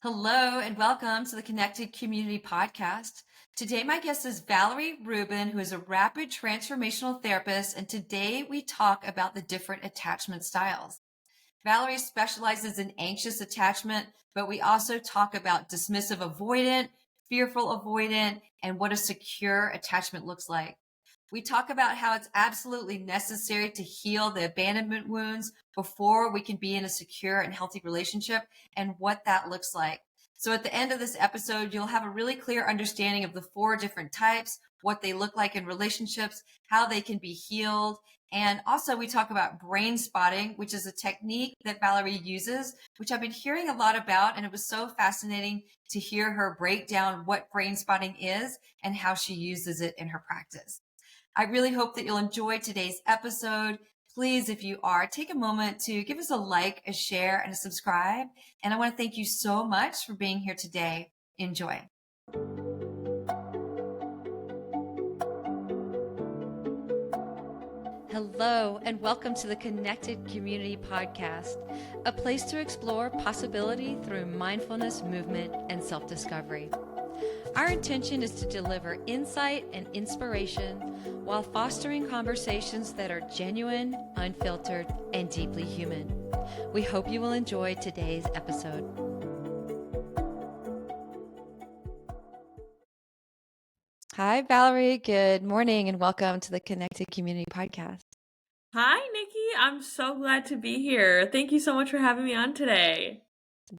Hello and welcome to the Connected Community Podcast. Today, my guest is Valerie Rubin, who is a rapid transformational therapist, and today we talk about the different attachment styles. Valerie specializes in anxious attachment, but we also talk about dismissive avoidant, fearful avoidant, and what a secure attachment looks like. We talk about how it's absolutely necessary to heal the abandonment wounds before we can be in a secure and healthy relationship and what that looks like. So at the end of this episode, you'll have a really clear understanding of the four different types, what they look like in relationships, how they can be healed. And also we talk about brain spotting, which is a technique that Valerie uses, which I've been hearing a lot about. And it was so fascinating to hear her break down what brain spotting is and how she uses it in her practice. I really hope that you'll enjoy today's episode. Please, if you are, take a moment to give us a like, a share, and a subscribe. And I want to thank you so much for being here today. Enjoy. Hello, and welcome to the Connected Community Podcast, a place to explore possibility through mindfulness, movement, and self-discovery. Our intention is to deliver insight and inspiration while fostering conversations that are genuine, unfiltered, and deeply human. We hope you will enjoy today's episode. Hi, Valerie. Good morning and welcome to the Connected Community Podcast. Hi, Nikki. I'm so glad to be here. Thank you so much for having me on today.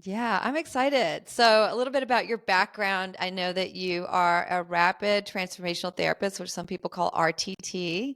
Yeah, I'm excited. So, a little bit about your background. I know that you are a rapid transformational therapist, which some people call RTT.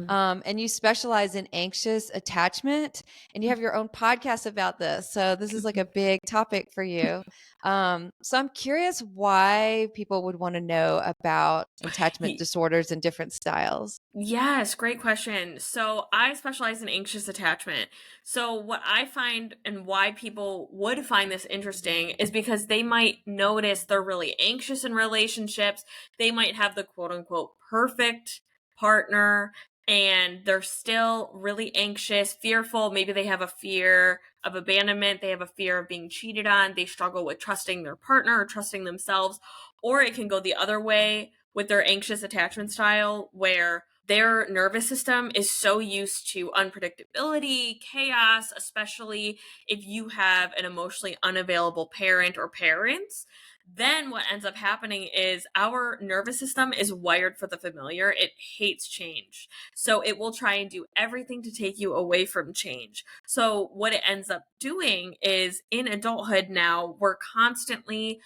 And you specialize in anxious attachment, and you have your own podcast about this. So this is like a big topic for you. So I'm curious why people would want to know about attachment Y- disorders and different styles. Yes, great question. So I specialize in anxious attachment. So what I find and why people would find this interesting is because they might notice they're really anxious in relationships. They might have the quote unquote perfect partner and they're still really anxious, fearful. Maybe they have a fear of abandonment. They have a fear of being cheated on. They struggle with trusting their partner or trusting themselves. Or it can go the other way with their anxious attachment style where their nervous system is so used to unpredictability, chaos, especially if you have an emotionally unavailable parent or parents. Then what ends up happening is our nervous system is wired for the familiar. It hates change. So it will try and do everything to take you away from change. So what it ends up doing is in adulthood now, we're constantly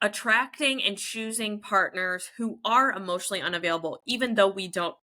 attracting and choosing partners who are emotionally unavailable, even though we don't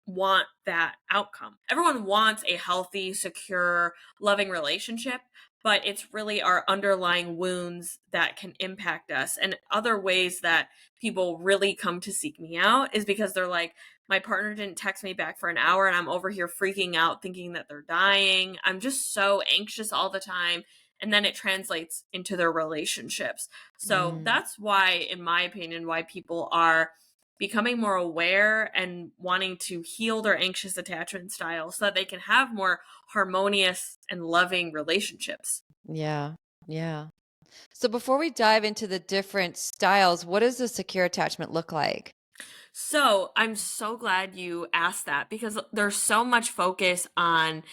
want that outcome. Everyone wants a healthy, secure, loving relationship, but it's really our underlying wounds that can impact us. And other ways that people really come to seek me out is because they're like, my partner didn't text me back for an hour and I'm over here freaking out thinking that they're dying. I'm just so anxious all the time. And then it translates into their relationships. So that's why, in my opinion, why people are becoming more aware and wanting to heal their anxious attachment style so that they can have more harmonious and loving relationships. Yeah, yeah. So before we dive into the different styles, what does a secure attachment look like? So I'm so glad you asked that because there's so much focus on,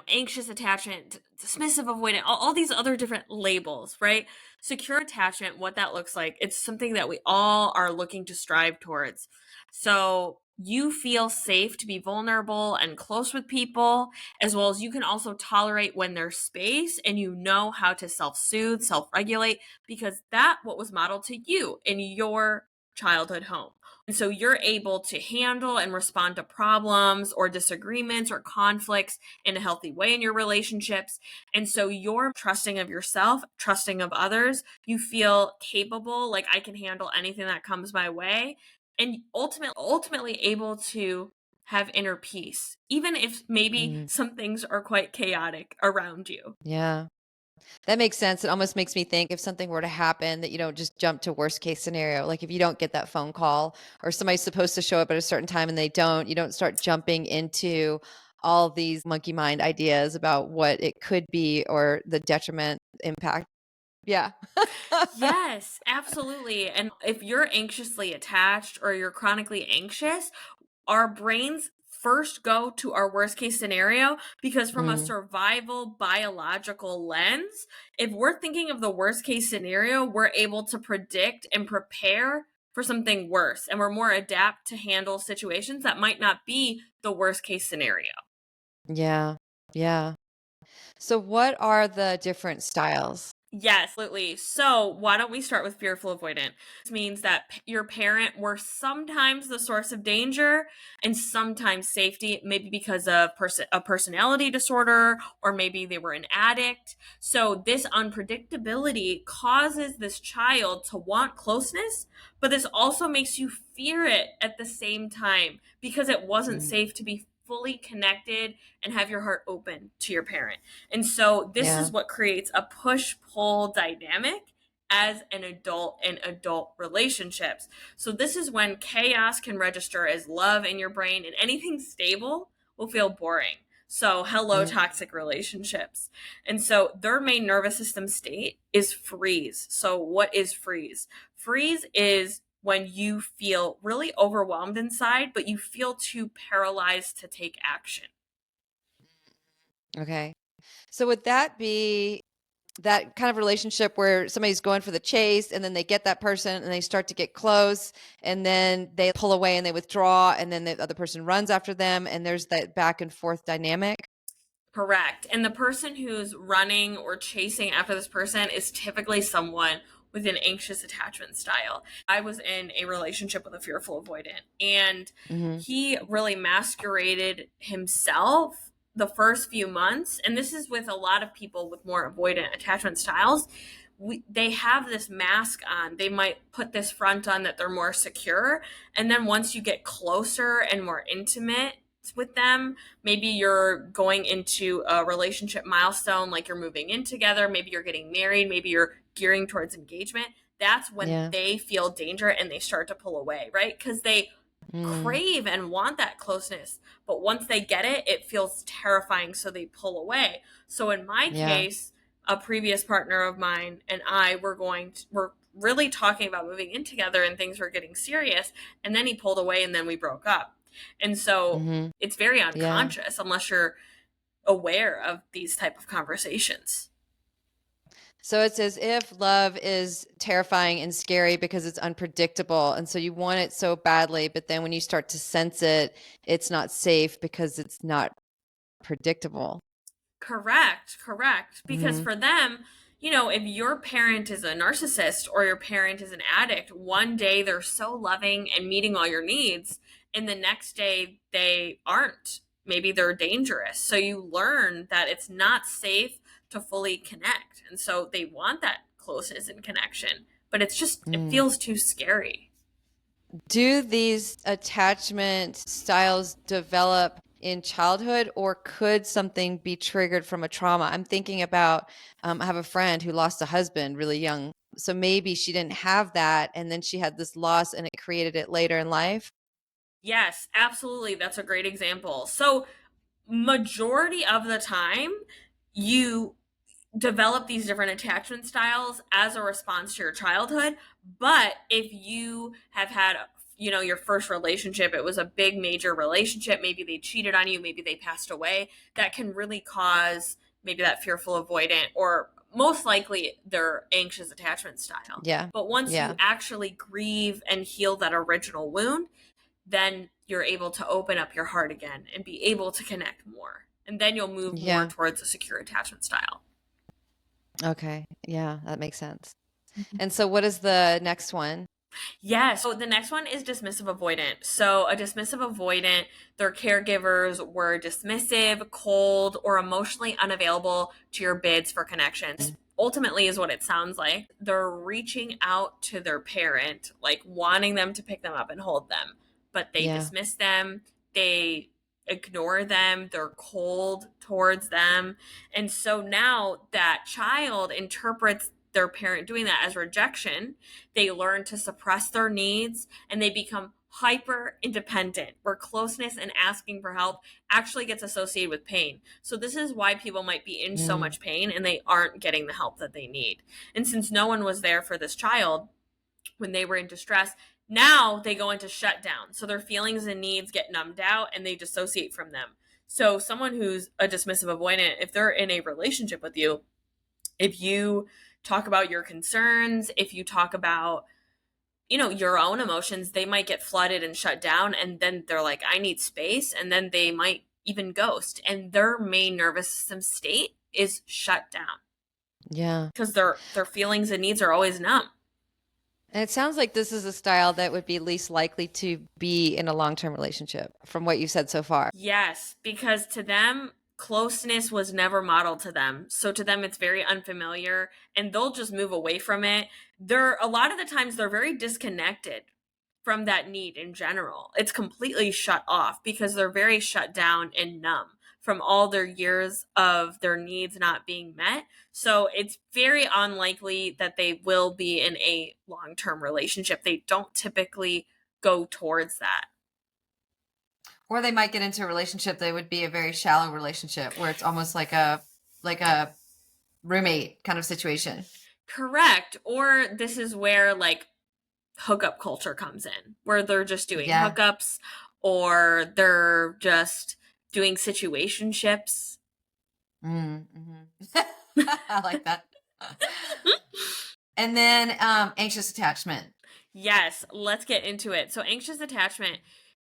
anxious attachment, dismissive avoidant, all these other different labels, right? Secure attachment, what that looks like, it's something that we all are looking to strive towards. So you feel safe to be vulnerable and close with people, as well as you can also tolerate when there's space and you know how to self-soothe, self-regulate, because that what was modeled to you in your childhood home. And so you're able to handle and respond to problems or disagreements or conflicts in a healthy way in your relationships. And so you're trusting of yourself, trusting of others. You feel capable, like I can handle anything that comes my way, and ultimately able to have inner peace, even if maybe Mm, some things are quite chaotic around you. yeah. That makes sense. It almost makes me think if something were to happen that you don't just jump to worst case scenario. Like if you don't get that phone call or somebody's supposed to show up at a certain time and they don't, you don't start jumping into all these monkey mind ideas about what it could be or the detriment impact. Yeah. Yes, absolutely. And if you're anxiously attached or you're chronically anxious, our brains first go to our worst case scenario because from a Mm, survival biological lens, if we're thinking of the worst case scenario, we're able to predict and prepare for something worse, and we're more adapt to handle situations that might not be the worst case scenario. yeah. Yeah. So what are the different styles? Yes, absolutely. So, why don't we start with fearful avoidant? This means that your parent were sometimes the source of danger and sometimes safety, maybe because of a personality disorder, or maybe they were an addict. So, this unpredictability causes this child to want closeness, but this also makes you fear it at the same time because it wasn't Mm, safe to be fully connected and have your heart open to your parent. And so this yeah. is what creates a push pull dynamic as an adult in adult relationships. So this is when chaos can register as love in your brain, and anything stable will feel boring. So, hello, Mm, toxic relationships. And so, their main nervous system state is freeze. So, what is freeze? Freeze is when you feel really overwhelmed inside, but you feel too paralyzed to take action. okay. So would that be that kind of relationship where somebody's going for the chase and then they get that person and they start to get close and then they pull away and they withdraw and then the other person runs after them and there's that back and forth dynamic? Correct. And the person who's running or chasing after this person is typically someone with an anxious attachment style. I was in a relationship with a fearful avoidant, and Mhm. he really masqueraded himself the first few months. And this is with a lot of people with more avoidant attachment styles. They have this mask on. They might put this front on that they're more secure. And then once you get closer and more intimate with them, maybe you're going into a relationship milestone, like you're moving in together, maybe you're getting married, maybe you're gearing towards engagement. That's when Yeah. they feel danger and they start to pull away, right? Because they Mm. crave and want that closeness. But once they get it, it feels terrifying. So they pull away. So in my Yeah. case, a previous partner of mine and I were really talking about moving in together and things were getting serious. And then he pulled away and then we broke up. And so Mhm. it's very Yeah. unconscious unless you're aware of these type of conversations. So it's as if love is terrifying and scary because it's unpredictable. And so you want it so badly, but then when you start to sense it, it's not safe because it's not predictable. Correct, correct. Because Mhm. for them, if your parent is a narcissist or your parent is an addict, one day they're so loving and meeting all your needs, and the next day they aren't. Maybe they're dangerous. So you learn that it's not safe to fully connect. And so they want that closeness and connection, but it Mm. feels too scary. Do these attachment styles develop in childhood, or could something be triggered from a trauma? I'm thinking about, I have a friend who lost a husband really young. So maybe she didn't have that, and then she had this loss and it created it later in life. Yes, absolutely. That's a great example. So, majority of the time, you develop these different attachment styles as a response to your childhood. But if you have had, your first relationship, it was a big major relationship, maybe they cheated on you, maybe they passed away, that can really cause maybe that fearful avoidant or most likely their anxious attachment style. Yeah. But once you Yeah. actually grieve and heal that original wound, then you're able to open up your heart again and be able to connect more. And then you'll move more Yeah. towards a secure attachment style. Okay. Yeah, that makes sense. And so what is the next one? Yes. So the next one is dismissive avoidant. So a dismissive avoidant, their caregivers were dismissive, cold, or emotionally unavailable to your bids for connections. Ultimately is what it sounds like. They're reaching out to their parent, like wanting them to pick them up and hold them, but they Yeah. dismiss them. They ignore them. They're cold towards them. And so now that child interprets their parent doing that as rejection. They learn to suppress their needs and they become hyper independent, where closeness and asking for help actually gets associated with pain. So this is why people might be in so much pain and they aren't getting the help that they need. And since no one was there for this child when they were in distress, now they go into shutdown. So their feelings and needs get numbed out and they dissociate from them. So someone who's a dismissive avoidant, if they're in a relationship with you, if you talk about your concerns, if you talk about your own emotions, they might get flooded and shut down. And then they're like, I need space. And then they might even ghost. And their main nervous system state is shut down. Yeah. Because their feelings and needs are always numb. And it sounds like this is a style that would be least likely to be in a long-term relationship from what you said so far. Yes, because to them, closeness was never modeled to them. So to them, it's very unfamiliar and they'll just move away from it. A lot of the times they're very disconnected from that need in general. It's completely shut off because they're very shut down and numb from all their years of their needs not being met. So it's very unlikely that they will be in a long-term relationship. They don't typically go towards that. Or they might get into a relationship that would be a very shallow relationship where it's almost like a roommate kind of situation. Correct. Or this is where like hookup culture comes in, where they're just doing hookups or they're just doing situationships. Mm-hmm. I like that. And then anxious attachment. Yes, let's get into it. So anxious attachment.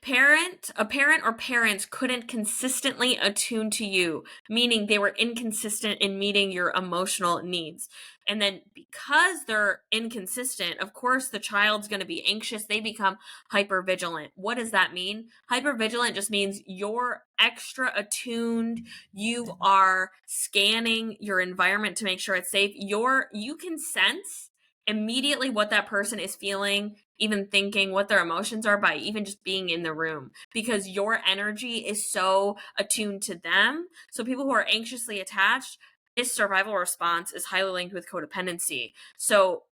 A parent or parents couldn't consistently attune to you, meaning they were inconsistent in meeting your emotional needs. And then because they're inconsistent, of course, the child's going to be anxious. They become hypervigilant. What does that mean? Hypervigilant just means you're extra attuned. You are scanning your environment to make sure it's safe. You can sense immediately what that person is feeling, even thinking, what their emotions are by even just being in the room, because your energy is so attuned to them. So people who are anxiously attached, this survival response is highly linked with codependency. So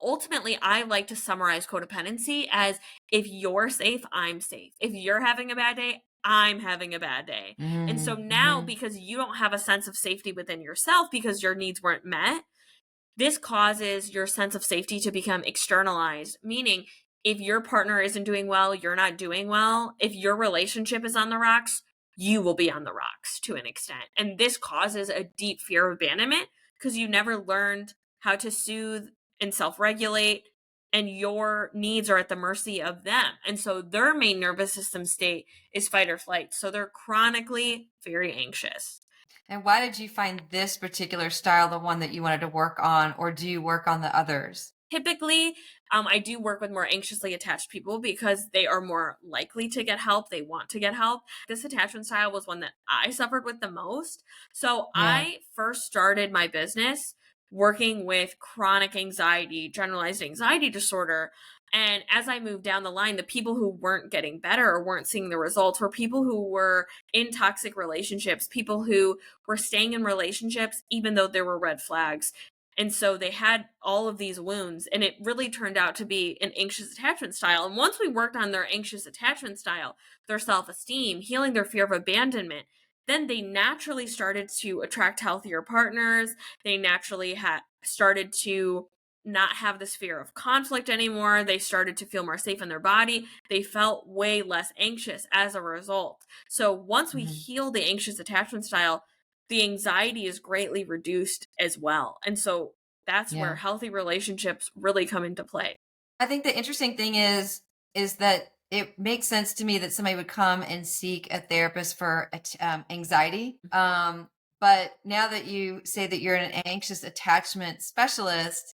ultimately, I like to summarize codependency as if you're safe, I'm safe. If you're having a bad day, I'm having a bad day. Mm-hmm. And so now, because you don't have a sense of safety within yourself because your needs weren't met, this causes your sense of safety to become externalized, meaning if your partner isn't doing well, you're not doing well. If your relationship is on the rocks, you will be on the rocks to an extent. And this causes a deep fear of abandonment because you never learned how to soothe and self-regulate, and your needs are at the mercy of them. And so their main nervous system state is fight or flight. So they're chronically very anxious. And why did you find this particular style the one that you wanted to work on, or do you work on the others? Typically, I do work with more anxiously attached people because they are more likely to get help. They want to get help. This attachment style was one that I suffered with the most. So I first started my business working with chronic anxiety, generalized anxiety disorder. And as I moved down the line, the people who weren't getting better or weren't seeing the results were people who were in toxic relationships, people who were staying in relationships even though there were red flags. And so they had all of these wounds, and it really turned out to be an anxious attachment style. And once we worked on their anxious attachment style, their self-esteem, healing their fear of abandonment, then they naturally started to attract healthier partners. They naturally started to not have this fear of conflict anymore. They started to feel more safe in their body. They felt way less anxious as a result. So once we heal the anxious attachment style, the anxiety is greatly reduced as well. And so that's where healthy relationships really come into play. I think the interesting thing is that it makes sense to me that somebody would come and seek a therapist for anxiety. But now that you say that you're an anxious attachment specialist,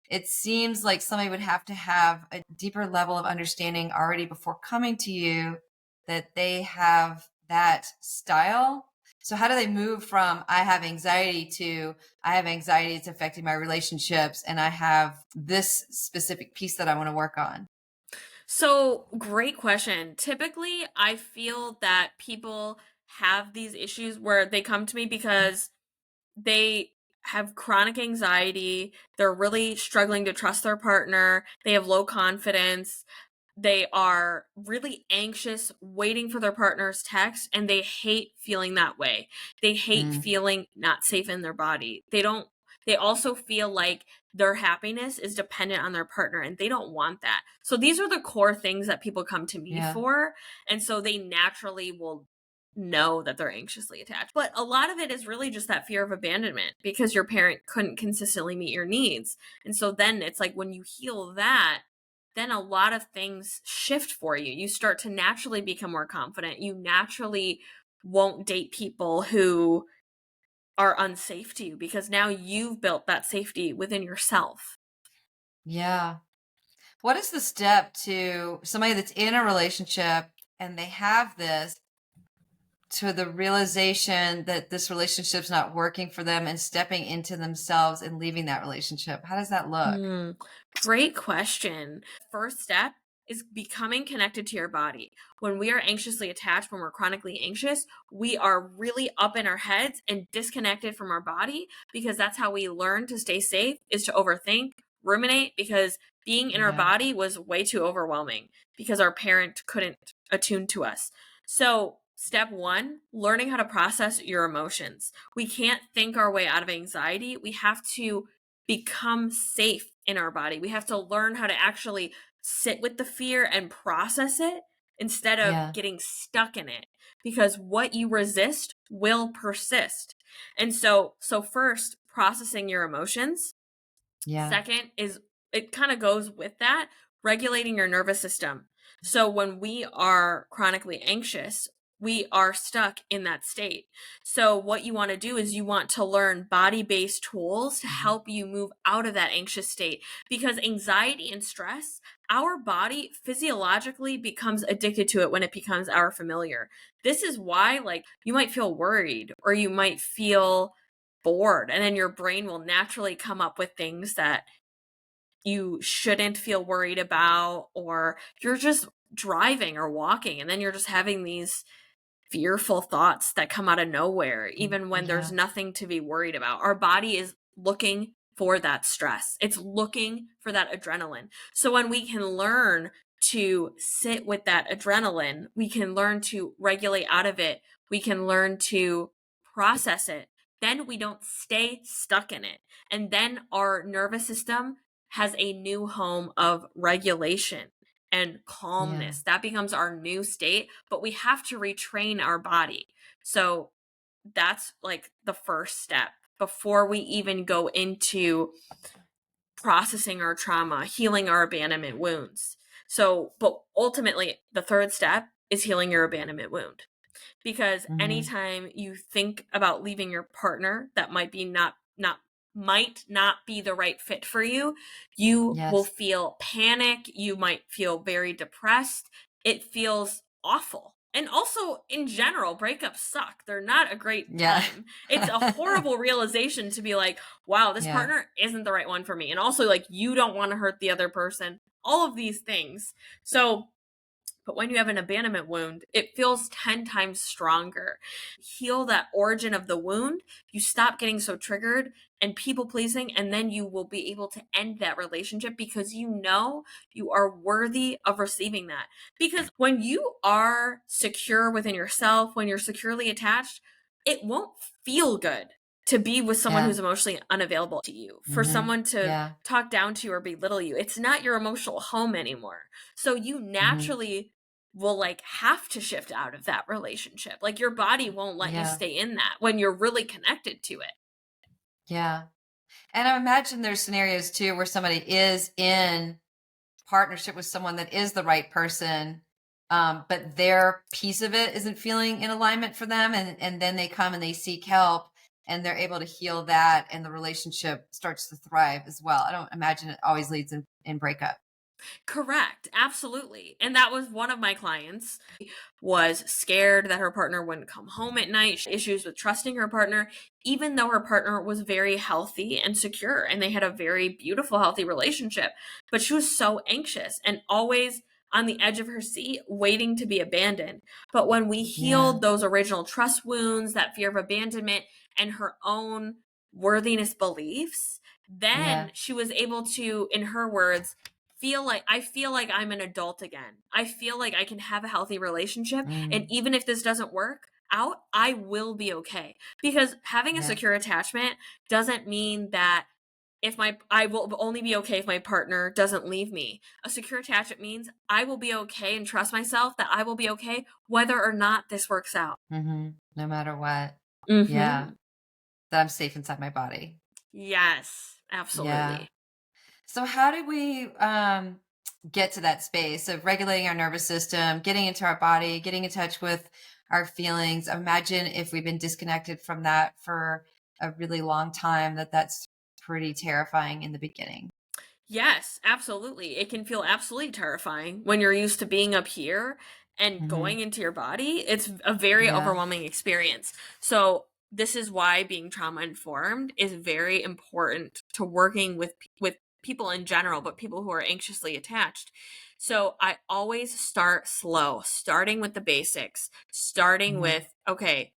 it seems like somebody would have to have a deeper level of understanding already before coming to you that they have that style. So how do they move from I have anxiety to I have anxiety, it's affecting my relationships, and I have this specific piece that I want to work on? So great question. Typically, I feel that people have these issues where they come to me because they have chronic anxiety. They're really struggling to trust their partner. They have low confidence. They are really anxious, waiting for their partner's text, and they hate feeling that way. They hate feeling not safe in their body. They also feel like their happiness is dependent on their partner, and they don't want that. So these are the core things that people come to me for. And so they naturally will know that they're anxiously attached. But a lot of it is really just that fear of abandonment because your parent couldn't consistently meet your needs. And so then it's like when you heal that, then a lot of things shift for you. You start to naturally become more confident. You naturally won't date people who are unsafe to you because now you've built that safety within yourself. Yeah. What is the step to somebody that's in a relationship and they have this, to the realization that this relationship's not working for them and stepping into themselves and leaving that relationship? How does that look? Great question. First step is becoming connected to your body. When we are anxiously attached, when we're chronically anxious, we are really up in our heads and disconnected from our body because that's how we learn to stay safe, is to overthink, ruminate, because being in our Yeah. body was way too overwhelming because our parent couldn't attune to us. So step one, learning how to process your emotions. We can't think our way out of anxiety. We have to become safe in our body. We have to learn how to actually sit with the fear and process it instead of getting stuck in it, because what you resist will persist. And so first, processing your emotions. Yeah. Second is, it kind of goes with that, regulating your nervous system. So when we are chronically anxious, we are stuck in that state. So what you want to do is you want to learn body-based tools to help you move out of that anxious state, because anxiety and stress, our body physiologically becomes addicted to it when it becomes our familiar. This is why, like, you might feel worried or you might feel bored, and then your brain will naturally come up with things that you shouldn't feel worried about, or you're just driving or walking and then you're just having these fearful thoughts that come out of nowhere even when there's nothing to be worried about. Our body is looking for that stress. It's looking for that adrenaline. So when we can learn to sit with that adrenaline, we can learn to regulate out of it, we can learn to process it, then we don't stay stuck in it. And then our nervous system has a new home of regulation and calmness. That becomes our new state, but we have to retrain our body. So that's like the first step before we even go into processing our trauma, healing our abandonment wounds. So, but ultimately, the third step is healing your abandonment wound. Because anytime you think about leaving your partner that might not be the right fit for you, you will feel panic, you might feel very depressed. It feels awful. And also, in general, breakups suck. They're not a great time. It's a horrible realization to be like, wow, this partner isn't the right one for me. And also, like, you don't want to hurt the other person. All of these things. So, but when you have an abandonment wound, it feels 10 times stronger. Heal that origin of the wound. You stop getting so triggered and people pleasing, and then you will be able to end that relationship because you know you are worthy of receiving that. Because when you are secure within yourself, when you're securely attached, it won't feel good to be with someone who's emotionally unavailable to you, for someone to talk down to you or belittle you. It's not your emotional home anymore. So you naturally will like have to shift out of that relationship. Like your body won't let you stay in that when you're really connected to it. Yeah. And I imagine there's scenarios too where somebody is in partnership with someone that is the right person, but their piece of it isn't feeling in alignment for them. And then they come and they seek help and they're able to heal that, and the relationship starts to thrive as well. I don't imagine it always leads in breakup. Correct. Absolutely. And that was one of my clients, was scared that her partner wouldn't come home at night. She had issues with trusting her partner, even though her partner was very healthy and secure and they had a very beautiful, healthy relationship. But she was so anxious and always on the edge of her seat, waiting to be abandoned. But when we healed those original trust wounds, that fear of abandonment, and her own worthiness beliefs, then she was able to, in her words, feel like I'm an adult again. I feel like I can have a healthy relationship, and Mm, even if this doesn't work out, I will be okay. Because having a yeah. secure attachment doesn't mean that I will only be okay if my partner doesn't leave me. A secure attachment means I will be okay and trust myself that I will be okay whether or not this works out. No matter what. Yeah. Mhm. That I'm safe inside my body. Yes, Yeah. absolutely. So how do we get to that space of regulating our nervous system, getting into our body, getting in touch with our feelings? Imagine if we've been disconnected from that for a really long time, that's pretty terrifying in the beginning. Yes, absolutely. It can feel absolutely terrifying when you're used to being up here and Hmm. going into your body. It's a very Yeah. overwhelming experience. So, this is why being trauma informed is very important to working with people in general, but people who are anxiously attached. So, I always start slow, starting with the basics, starting Hmm. with, okay,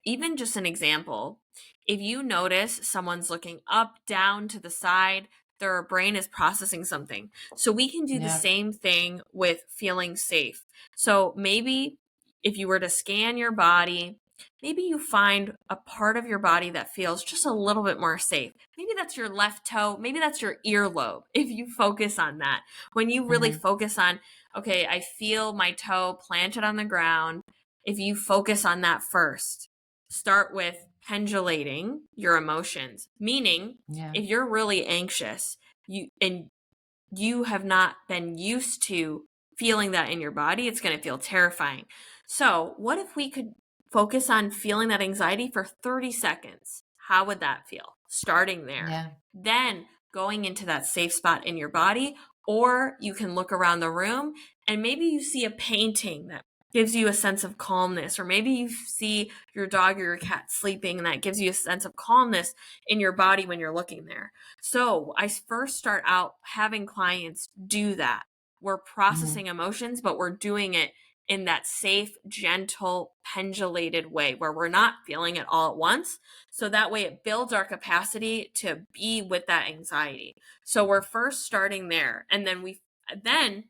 even just an example, if you notice someone's looking up, down, to the side, their brain is processing something. So we can do the Yeah. same thing with feeling safe. So maybe if you were to scan your body, maybe you find a part of your body that feels just a little bit more safe. Maybe that's your left toe, maybe that's your earlobe. If you focus on that, when you really Hmm. focus on, okay, I feel my toe planted on the ground, if you focus on that first, start with pendulating your emotions, meaning Yeah. if you're really anxious, you have not been used to feeling that in your body, it's going to feel terrifying. So, what if we could focus on feeling that anxiety for 30 seconds? How would that feel? Starting there. Yeah. Then going into that safe spot in your body, or you can look around the room and maybe you see a painting that gives you a sense of calmness, or maybe you see your dog or your cat sleeping and that gives you a sense of calmness in your body when you're looking there. So I first start out having clients do that. We're Hmm. processing emotions, but we're doing it in that safe, gentle, pendulated way where we're not feeling it all at once. So that way it builds our capacity to be with that anxiety. So we're first starting there. And then we then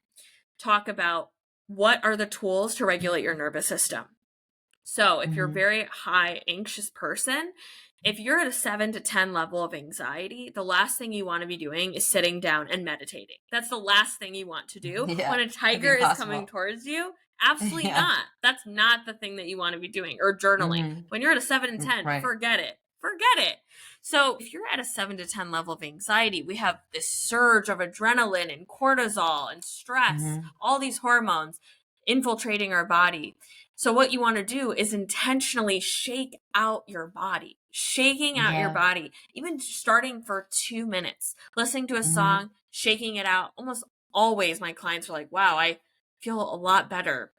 talk about what are the tools to regulate your nervous system. So, if you're a Hmm. very high anxious person, if you're at a 7 to 10 level of anxiety, the last thing you want to be doing is sitting down and meditating. That's the last thing you want to do Yeah. when a That'd be tiger is coming impossible. towards you. Absolutely Yeah. not. That's not the thing that you want to be doing, or journaling. Hmm. When you're at a 7 and 10, Right. forget it. Forget it. So, if you're at a 7 to 10 level of anxiety, we have this surge of adrenaline and cortisol and stress, Hmm. all these hormones infiltrating our body. So, what you want to do is intentionally shake out your body, shaking out your Yeah. body, even starting for 2 minutes, listening to a Hmm. song, shaking it out. Almost always, my clients are like, wow, I feel a lot better.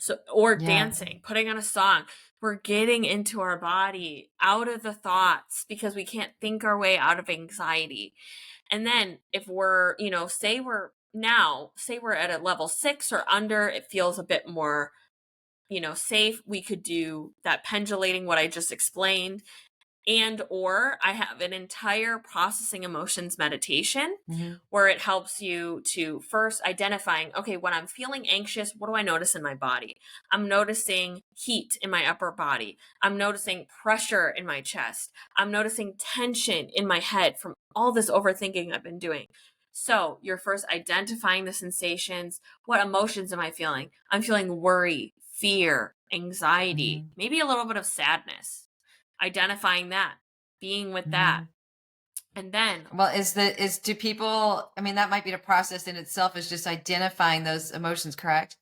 So, or Yeah. dancing, putting on a song. We're getting into our body, out of the thoughts, because we can't think our way out of anxiety. And then if we're, say we're at a level 6 or under, it feels a bit more, safe. We could do that pendulating, what I just explained. And or I have an entire processing emotions meditation Hmm. where it helps you to first identifying, okay, when I'm feeling anxious, what do I notice in my body? I'm noticing heat in my upper body. I'm noticing pressure in my chest. I'm noticing tension in my head from all this overthinking I've been doing. So you're first identifying the sensations. What emotions am I feeling? I'm feeling worry, fear, anxiety, Hmm. maybe a little bit of sadness. Identifying that, being with that. Hmm. And then, Well, do people, I mean, that might be the process in itself is just identifying those emotions, correct?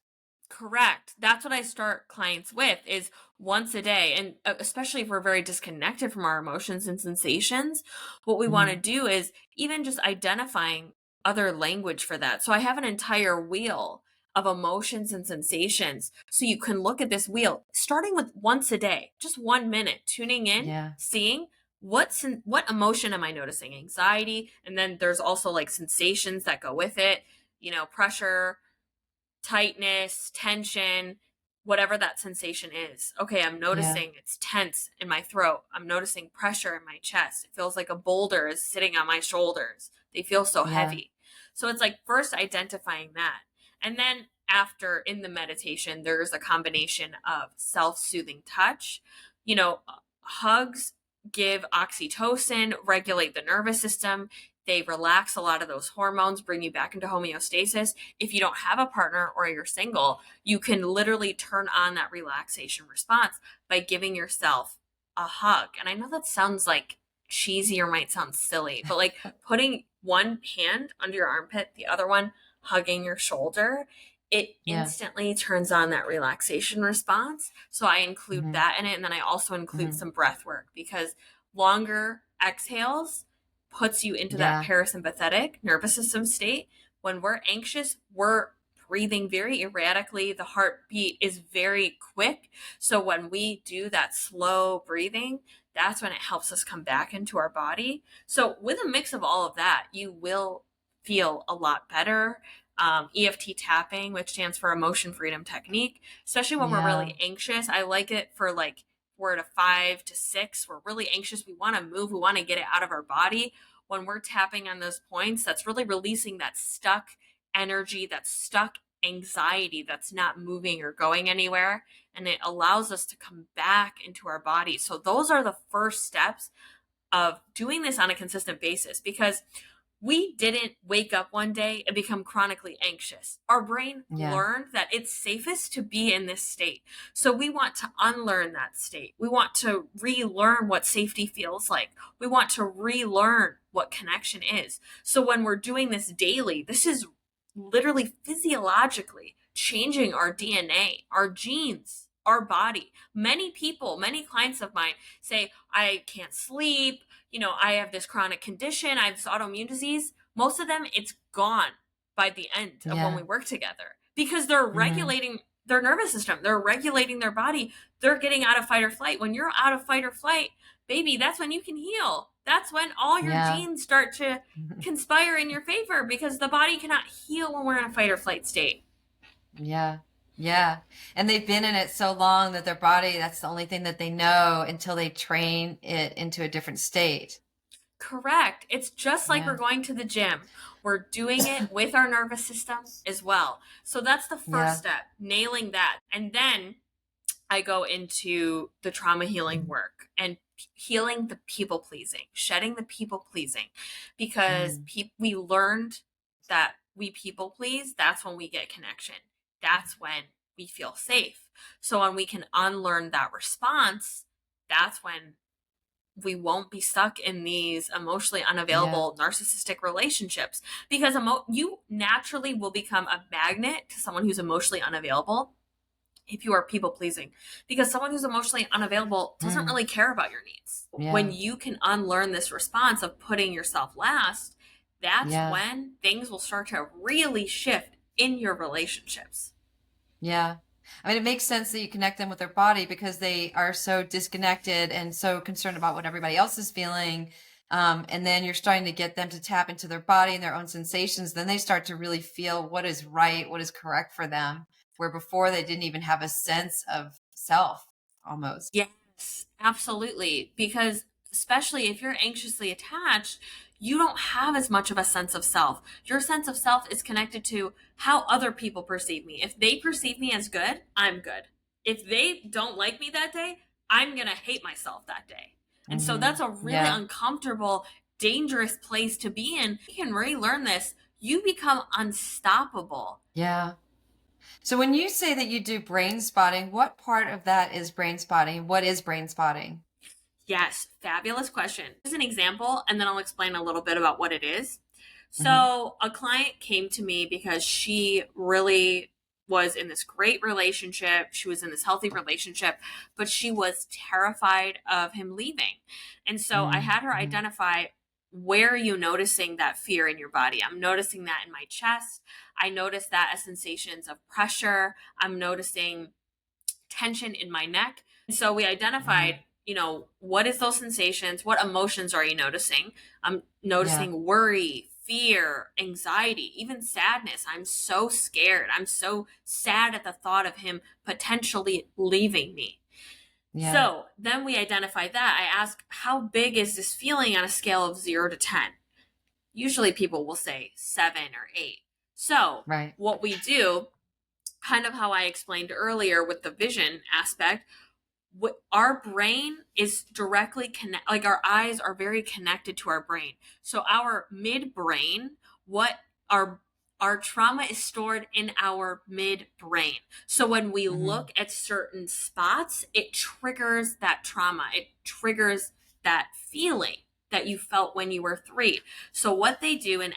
correct. That's what I start clients with is once a day. And especially if we're very disconnected from our emotions and sensations, what we want to Hmm. do is even just identifying other language for that. So I have an entire wheel of emotions and sensations. So you can look at this wheel starting with once a day, just 1 minute, tuning in, Yeah. seeing what emotion am I noticing? Anxiety. And then there's also like sensations that go with it, pressure, tightness, tension, whatever that sensation is. Okay, I'm Yeah. noticing it's tense in my throat. I'm noticing pressure in my chest. It feels like a boulder is sitting on my shoulders. They feel so Yeah. heavy. So it's like first identifying that. And then after in the meditation, there's a combination of self-soothing touch. Hugs give oxytocin, regulate the nervous system. They relax a lot of those hormones, bring you back into homeostasis. If you don't have a partner or you're single, you can literally turn on that relaxation response by giving yourself a hug. And I know that sounds like cheesy or might sound silly, but like putting one hand under your armpit, the other one hugging your shoulder, it instantly turns on that relaxation response. So I include that in it. And then I also include some breath work, because longer exhales puts you into that parasympathetic nervous system state. When we're anxious, we're breathing very erratically. The heartbeat is very quick. So when we do that slow breathing, that's when it helps us come back into our body. So with a mix of all of that, you will feel a lot better. EFT tapping, which stands for emotion freedom technique, especially when we're really anxious. I like it for like 4 to 5 to 6. We're really anxious. We want to move. We want to get it out of our body. When we're tapping on those points, that's really releasing that stuck energy, that stuck anxiety that's not moving or going anywhere. And it allows us to come back into our body. So those are the first steps of doing this on a consistent basis, because we didn't wake up one day and become chronically anxious. Our brain learned that it's safest to be in this state. So we want to unlearn that state. We want to relearn what safety feels like. We want to relearn what connection is. So when we're doing this daily, this is literally physiologically changing our DNA, our genes, our body. Many people, many clients of mine say, I can't sleep. I have this chronic condition. I have this autoimmune disease. Most of them, it's gone by the end of when we work together, because they're regulating their nervous system. They're regulating their body. They're getting out of fight or flight. When you're out of fight or flight, baby, that's when you can heal. That's when all your genes start to conspire in your favor, because the body cannot heal when we're in a fight or flight state. Yeah. Yeah. And they've been in it so long that their body, that's the only thing that they know until they train it into a different state. Correct. It's just like we're going to the gym. We're doing it with our nervous system as well. So that's the first step, nailing that. And then I go into the trauma healing work and healing the people pleasing, shedding the people pleasing, because we learned that we people please. That's when we get connection. That's when we feel safe. So when we can unlearn that response, that's when we won't be stuck in these emotionally unavailable narcissistic relationships, because you naturally will become a magnet to someone who's emotionally unavailable if you are people pleasing, because someone who's emotionally unavailable doesn't really care about your needs. When you can unlearn this response of putting yourself last, that's when things will start to really shift in your relationships. Yeah. I mean, it makes sense that you connect them with their body, because they are so disconnected and so concerned about what everybody else is feeling. And then you're starting to get them to tap into their body and their own sensations. Then they start to really feel what is right, what is correct for them, where before they didn't even have a sense of self almost. Yes, absolutely. Because especially if you're anxiously attached, you don't have as much of a sense of self. Your sense of self is connected to how other people perceive me. If they perceive me as good, I'm good. If they don't like me that day, I'm going to hate myself that day. And so that's a really uncomfortable, dangerous place to be in. You can relearn this. You become unstoppable. Yeah. So when you say that you do brain spotting, what part of that is brain spotting? What is brain spotting? Yes, fabulous question. Here's an example, and then I'll explain a little bit about what it is. So a client came to me because she really was in this great relationship. She was in this healthy relationship, but she was terrified of him leaving. And so I had her identify, where are you noticing that fear in your body? I'm noticing that in my chest. I notice that as sensations of pressure. I'm noticing tension in my neck. And so we identified, what is those sensations? What emotions are you noticing? I'm noticing worry, fear, anxiety, even sadness. I'm so scared. I'm so sad at the thought of him potentially leaving me. Yeah. So then we identify that. I ask, how big is this feeling on a scale of 0 to 10? Usually people will say 7 or 8. So Right. what we do, kind of how I explained earlier with the vision aspect, our brain is directly connect, like our eyes are very connected to our brain. So our midbrain, what our trauma is stored in our midbrain. So when we look at certain spots, it triggers that trauma. It triggers that feeling that you felt when you were 3. So what they do in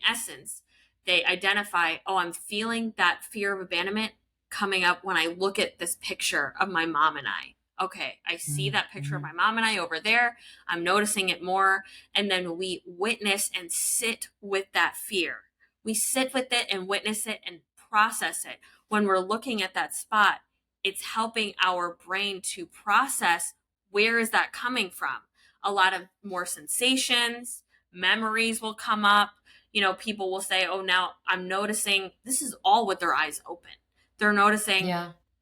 essence, they identify, oh, I'm feeling that fear of abandonment coming up when I look at this picture of my mom and I. Okay, I see that picture of my mom and I over there. I'm noticing it more. And then we witness and sit with that fear. We sit with it and witness it and process it. When we're looking at that spot, it's helping our brain to process, where is that coming from? A lot of more sensations, memories will come up. People will say, oh, now I'm noticing, this is all with their eyes open. They're noticing,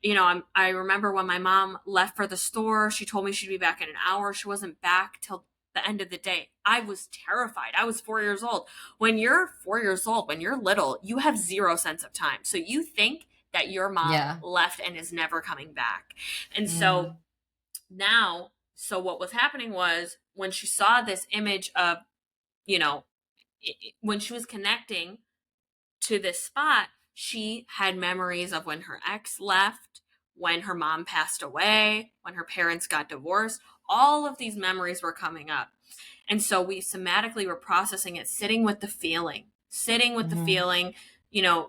I remember when my mom left for the store, she told me she'd be back in an hour. She wasn't back till the end of the day. I was terrified. I was 4 years old. When you're 4 years old, when you're little, you have zero sense of time. So you think that your mom left and is never coming back. And so now, what was happening was when she saw this image of, when she was connecting to this spot, she had memories of when her ex left, when her mom passed away, when her parents got divorced. All of these memories were coming up. And so we somatically were processing it, sitting with the feeling,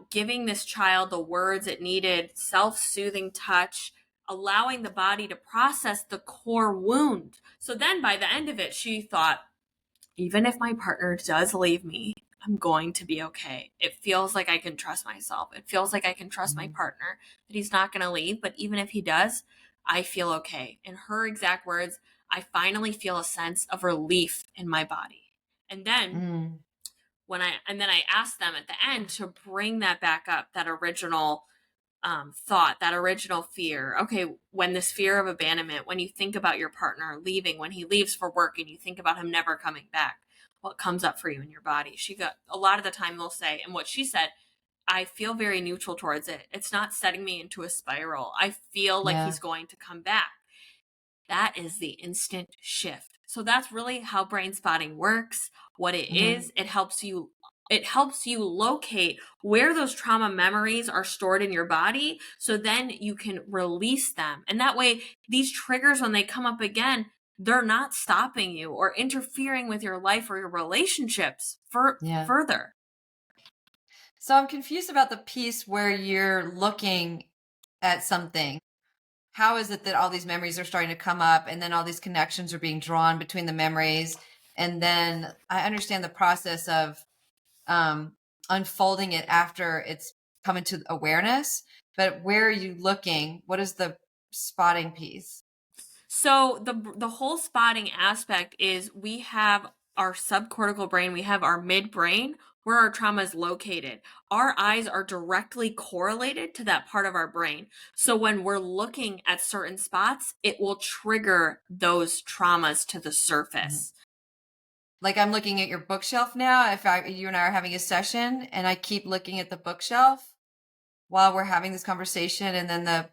giving this child the words it needed, self-soothing touch, allowing the body to process the core wound. So then by the end of it, she thought, even if my partner does leave me, I'm going to be okay. It feels like I can trust myself. It feels like I can trust my partner, that he's not going to leave. But even if he does, I feel okay. In her exact words, I finally feel a sense of relief in my body. And then I asked them at the end to bring that back up, that original thought, that original fear. Okay, when this fear of abandonment, when you think about your partner leaving, when he leaves for work and you think about him never coming back, what comes up for you in your body? A lot of the time they'll say, and what she said, I feel very neutral towards it. It's not setting me into a spiral. I feel like he's going to come back. That is the instant shift. So that's really how brain spotting works. What it is, it helps you locate where those trauma memories are stored in your body, so then you can release them. And that way, these triggers, when they come up again, they're not stopping you or interfering with your life or your relationships further. So I'm confused about the piece where you're looking at something. How is it that all these memories are starting to come up and then all these connections are being drawn between the memories? And then I understand the process of unfolding it after it's come into awareness, but where are you looking? What is the spotting piece? So the whole spotting aspect is, we have our subcortical brain, we have our midbrain where our trauma is located. Our eyes are directly correlated to that part of our brain. So when we're looking at certain spots, it will trigger those traumas to the surface. Like, I'm looking at your bookshelf now. If you and I are having a session and I keep looking at the bookshelf while we're having this conversation, and then the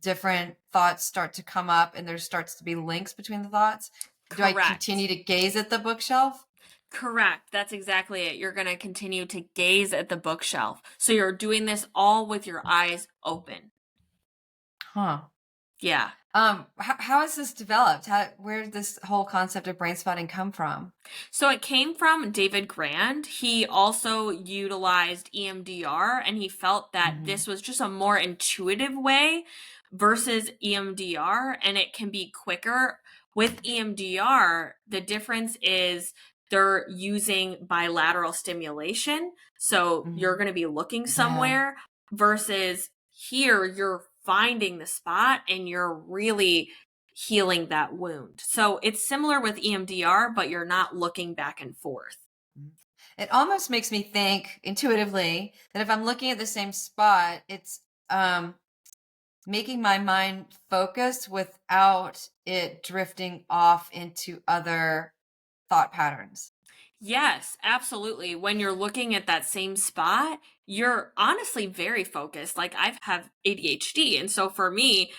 different thoughts start to come up and there starts to be links between the thoughts. Correct. Do I continue to gaze at the bookshelf? Correct. That's exactly it. You're going to continue to gaze at the bookshelf. So you're doing this all with your eyes open. Huh. Yeah. How has this developed? Where did this whole concept of brain spotting come from? So it came from David Grand. He also utilized EMDR, and he felt that this was just a more intuitive way versus EMDR, and it can be quicker. With EMDR, the difference is they're using bilateral stimulation. So you're going to be looking somewhere versus here you're finding the spot and you're really healing that wound. So it's similar with EMDR, but you're not looking back and forth. It almost makes me think intuitively that if I'm looking at the same spot, it's making my mind focus without it drifting off into other thought patterns. Yes, absolutely. When you're looking at that same spot, you're honestly very focused. Like I have ADHD. And so for me,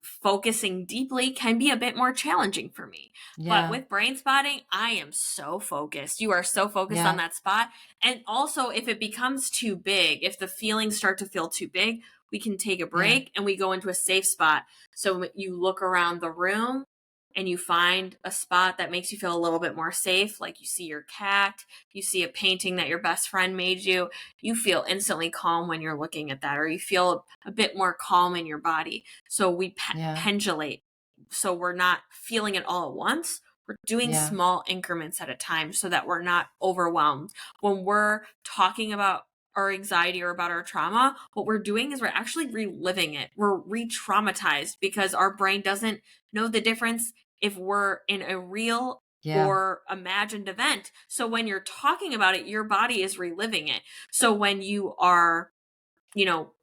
focusing deeply can be a bit more challenging for me. But Yeah. with brain spotting, I am so focused. You are so focused on Yeah. that spot. And also, if it becomes too big, if the feelings start to feel too big, we can take a Yeah. break and we go into a safe spot. So you look around the room and you find a spot that makes you feel a little bit more safe, like you see your cat, you see a painting that your best friend made you feel instantly calm when you're looking at that, or you feel a bit more calm in your body. So we Yeah. pendulate. So we're not feeling it all at once. We're doing Yeah. small increments at a time so that we're not overwhelmed. When we're talking about our anxiety or about our trauma, what we're doing is we're actually reliving it. We're re traumatized because our brain doesn't know the difference if we're in a real Yeah. or imagined event. So when you're talking about it, your body is reliving it. So when you are,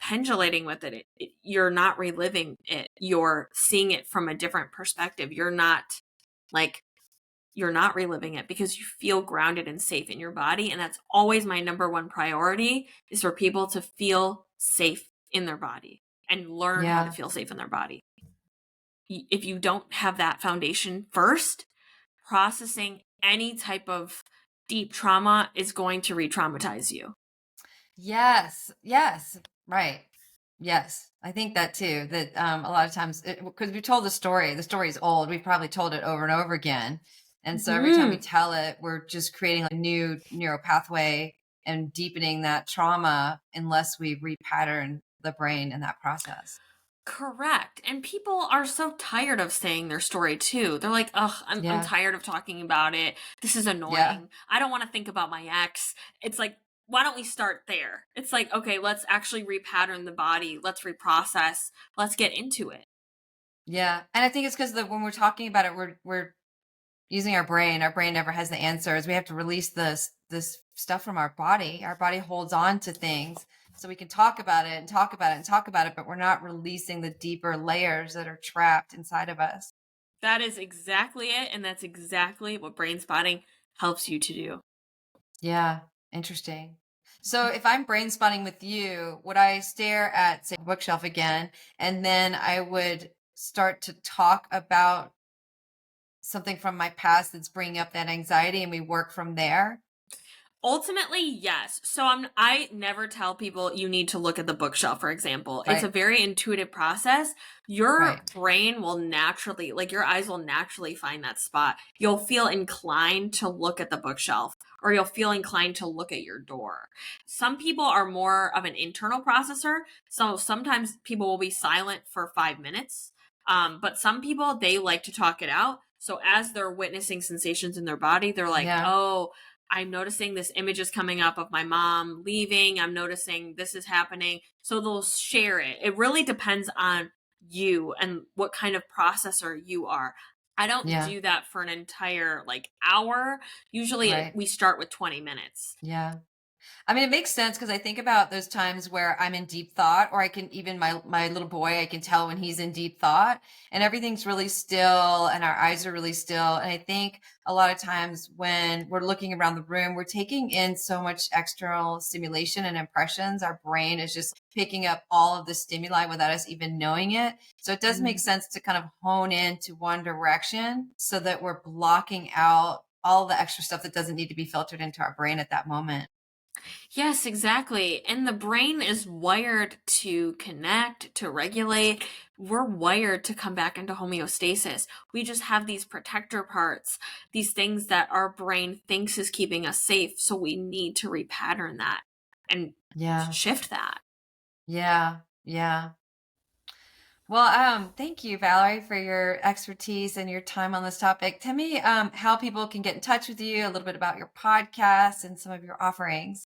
pendulating with you're not reliving it. You're seeing it from a different perspective. Like, you're not reliving it because you feel grounded and safe in your body. And that's always my number one priority, is for people to feel safe in their body and learn how to Yeah. feel safe in their body. If you don't have that foundation first, processing any type of deep trauma is going to re-traumatize you. Yes. Yes. Right. Yes. I think that too, that a lot of times, because we told the story is old. We've probably told it over and over again. And so every time we tell it, we're just creating a new neural pathway and deepening that trauma unless we repattern the brain in that process. Correct. And people are so tired of saying their story too. They're like, ugh, I'm Yeah. tired of talking about it. This is Yeah. annoying. I don't want to think about my ex. It's like, why don't we start there? It's like, okay, let's actually repattern the body. Let's reprocess. Let's get into it. Yeah. And I think it's because when we're talking about it, we're using our brain. Our brain never has the answers. We have to release this stuff from our body. Our body holds on to things so we can talk about it and talk about it and talk about it, but we're not releasing the deeper layers that are trapped inside of us. That is exactly it. And that's exactly what brain spotting helps you to do. Yeah, interesting. So if I'm brain spotting with you, would I stare at, say, a bookshelf again, and then I would start to talk about something from my past that's bringing up that anxiety, and we work from there? Ultimately, yes. So I never tell people you need to look at the bookshelf, for example. It's a Right. very intuitive process. Your Right. brain will naturally, like your eyes will naturally find that spot. You'll feel inclined to look at the bookshelf, or you'll feel inclined to look at your door. Some people are more of an internal processor. So sometimes people will be silent for 5 minutes. But some people, they like to talk it out. So as they're witnessing sensations in their body, they're like, Yeah. oh, I'm noticing this image is coming up of my mom leaving. I'm noticing this is happening. So they'll share it. It really depends on you and what kind of processor you are. I don't Yeah. do that for an entire hour. Usually Right. we start with 20 minutes. Yeah. I mean, it makes sense because I think about those times where I'm in deep thought, or I can even my little boy, I can tell when he's in deep thought, and everything's really still, and our eyes are really still. And I think a lot of times when we're looking around the room, we're taking in so much external stimulation and impressions. Our brain is just picking up all of the stimuli without us even knowing it. So it does make sense to kind of hone in to one direction so that we're blocking out all the extra stuff that doesn't need to be filtered into our brain at that moment. Yes, exactly. And the brain is wired to connect, to regulate. We're wired to come back into homeostasis. We just have these protector parts, these things that our brain thinks is keeping us safe. So we need to repattern that and Yeah. shift that. Yeah. Yeah. Well, thank you, Valerie, for your expertise and your time on this topic. Tell me, how people can get in touch with you, a little bit about your podcast and some of your offerings.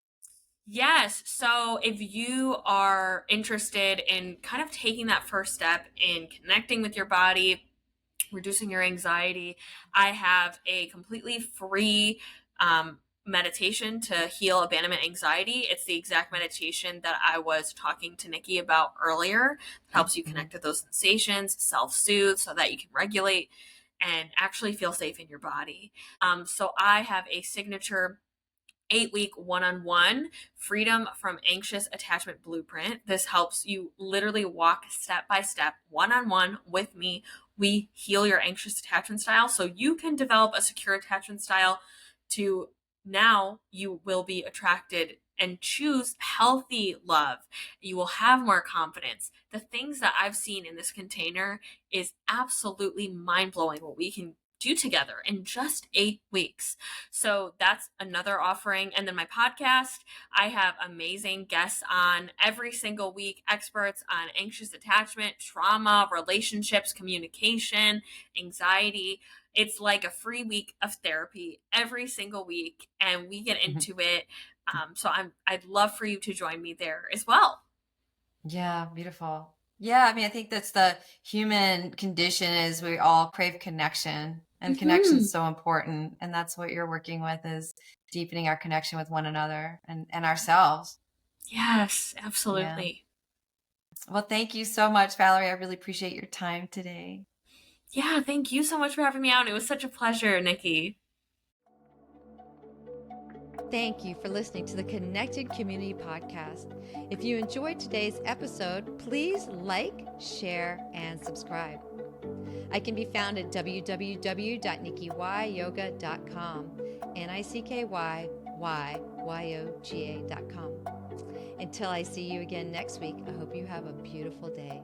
Yes. So if you are interested in kind of taking that first step in connecting with your body, reducing your anxiety, I have a completely free meditation to heal abandonment anxiety. It's the exact meditation that I was talking to Nikki about earlier. It helps you Mhm. connect with those sensations, self soothe so that you can regulate. and actually feel safe in your body. So I have a signature 8-week one-on-one freedom from anxious attachment blueprint. This helps you literally walk step by step, one-on-one with me. We heal your anxious attachment style so you can develop a secure attachment style to now you will be attracted and choose healthy love. You will have more confidence. The things that I've seen in this container is absolutely mind-blowing what we can do together in just 8 weeks. So that's another offering. And then my podcast, I have amazing guests on every single week, experts on anxious attachment, trauma, relationships, communication, anxiety. It's like a free week of therapy every single week, and we get into it. So I'd love for you to join me there as well. Yeah, beautiful. Yeah, I mean, I think that's the human condition is we all crave connection, and connection is so important. And that's what you're working with is deepening our connection with one another and ourselves. Yes, Yeah. absolutely. Well, thank you so much, Valerie. I really appreciate your time today. Yeah, thank you so much for having me on. It was such a pleasure, Nikki. Thank you for listening to the Connected Community Podcast. If you enjoyed today's episode, please like, share, and subscribe. I can be found at www.nickyyoga.com, NICKYYYOGA.com. Until I see you again next week, I hope you have a beautiful day.